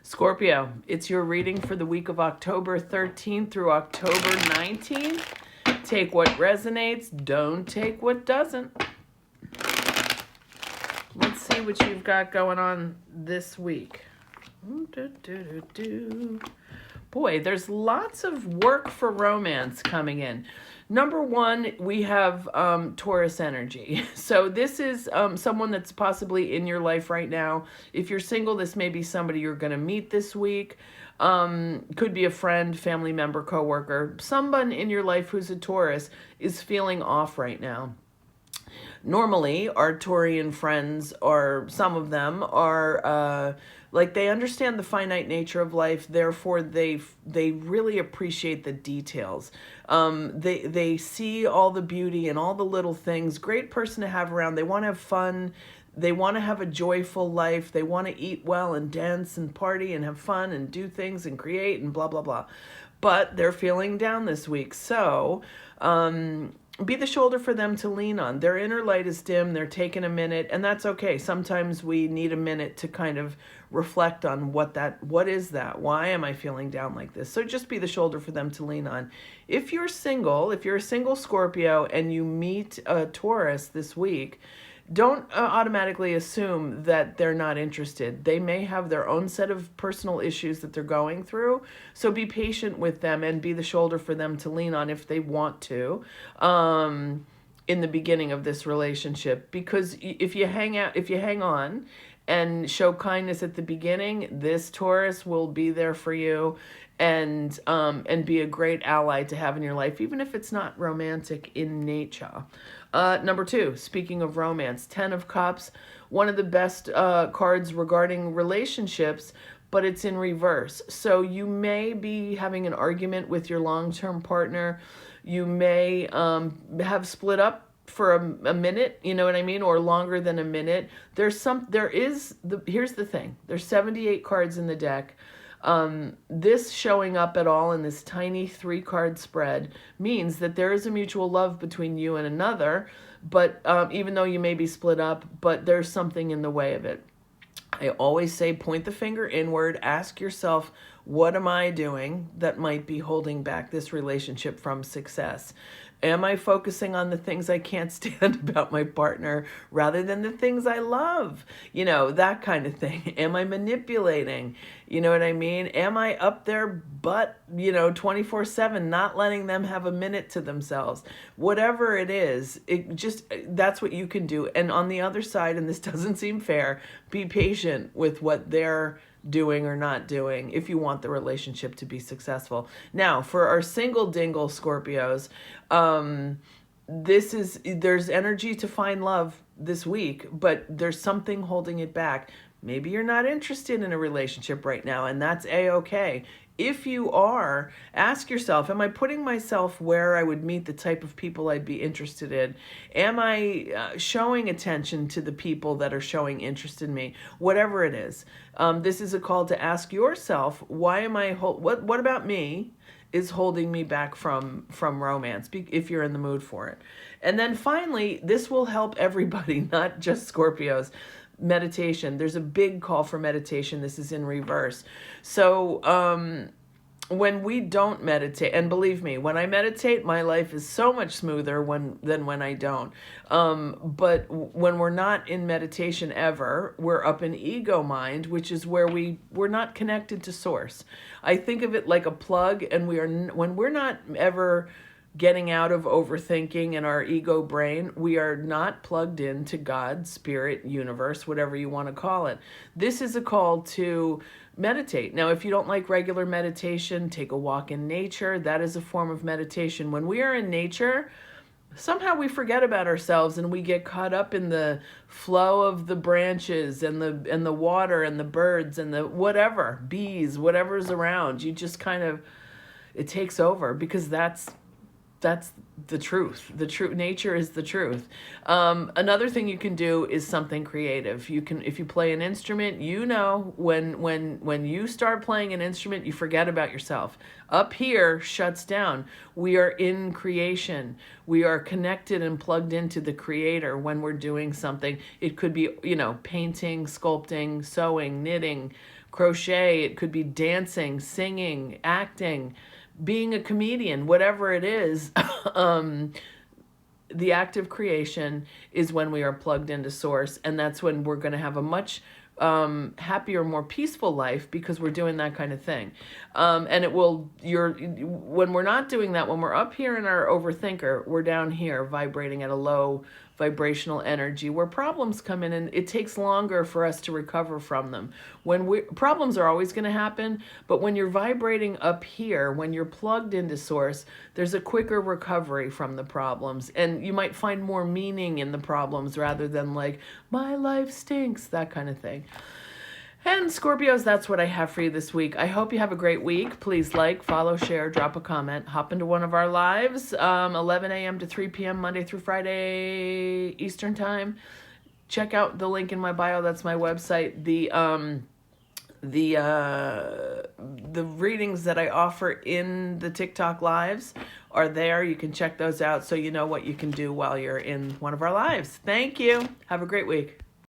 Scorpio, it's your reading for the week of October 13th through October 19th. Take what resonates, don't take what doesn't. Let's see what you've got going on this week. Boy, there's lots of work for romance coming in. Number one, we have Taurus energy. So this is someone that's possibly in your life right now. If you're single, this may be somebody you're going to meet this week. Could be a friend, family member, coworker. Someone in your life who's a Taurus is feeling off right now. Normally, our Taurian friends, or some of them, are like they understand the finite nature of life. Therefore, they really appreciate the details. They see all the beauty and all the little things. Great person to have around. They want to have fun. They want to have a joyful life. They want to eat well and dance and party and have fun and do things and create and blah, blah, blah. But they're feeling down this week. So, be the shoulder for them to lean on. Their inner light is dim. They're taking a minute, and that's okay. Sometimes we need a minute to kind of reflect on what is that? Why am I feeling down like this? So just be the shoulder for them to lean on. If you're single, if you're a single Scorpio and you meet a Taurus this week, don't automatically assume that they're not interested. They may have their own set of personal issues that they're going through. So be patient with them and be the shoulder for them to lean on if they want to in the beginning of this relationship. Because if you hang on and show kindness at the beginning, this Taurus will be there for you and be a great ally to have in your life, even if it's not romantic in nature. Number two, speaking of romance, 10 of Cups, one of the best cards regarding relationships, but it's in reverse. So you may be having an argument with your long-term partner. You may have split up for a minute, you know what I mean, or longer than a minute. Here's the thing. There's 78 cards in the deck. This showing up at all in this tiny 3-card spread means that there is a mutual love between you and another, but even though you may be split up, but there's something in the way of it. I always say point the finger inward, ask yourself, what am I doing that might be holding back this relationship from success? Am I focusing on the things I can't stand about my partner rather than the things I love? You know, that kind of thing. Am I manipulating? You know what I mean? Am I up their butt, 24/7, not letting them have a minute to themselves? Whatever it is, that's what you can do. And on the other side, and this doesn't seem fair, be patient with what they're doing or not doing if you want the relationship to be successful. Now, for our single dingle Scorpios, there's energy to find love this week, but there's something holding it back. Maybe you're not interested in a relationship right now, and that's a-okay. If you are, ask yourself, am I putting myself where I would meet the type of people I'd be interested in? Am I showing attention to the people that are showing interest in me? Whatever it is. This is a call to ask yourself, why am I, what about me is holding me back from romance, if you're in the mood for it. And then finally, this will help everybody, not just Scorpios. Meditation. There's a big call for meditation. This is in reverse. So when we don't meditate, and believe me, when I meditate, my life is so much smoother than when I don't. But when we're not in meditation ever, we're up in ego mind, which is where we're not connected to source. I think of it like a plug, and when we're not ever getting out of overthinking in our ego brain, we are not plugged into God, spirit, universe, whatever you want to call it. This is a call to meditate. Now, if you don't like regular meditation, take a walk in nature. That is a form of meditation. When we are in nature, somehow we forget about ourselves and we get caught up in the flow of the branches and the water and the birds and the whatever, bees, whatever's around. You just it takes over, because that's the truth. The true nature is the truth. Another thing you can do is something creative. If you play an instrument, when you start playing an instrument, you forget about yourself. Up here shuts down. We are in creation. We are connected and plugged into the creator when we're doing something. It could be, painting, sculpting, sewing, knitting, crochet, it could be dancing, singing, acting, being a comedian, whatever it is. The act of creation is when we are plugged into source, and that's when we're going to have a much happier, more peaceful life, because we're doing that kind of thing. And it will, when we're not doing that, when we're up here in our overthinker, we're down here vibrating at a low vibrational energy where problems come in, and it takes longer for us to recover from them. Problems are always going to happen, but when you're vibrating up here, when you're plugged into source, there's a quicker recovery from the problems, and you might find more meaning in the problems rather than like, my life stinks, that kind of thing. And Scorpios, that's what I have for you this week. I hope you have a great week. Please like, follow, share, drop a comment. Hop into one of our lives, 11 a.m. to 3 p.m. Monday through Friday Eastern Time. Check out the link in my bio. That's my website. The readings that I offer in the TikTok lives are there. You can check those out so you know what you can do while you're in one of our lives. Thank you. Have a great week.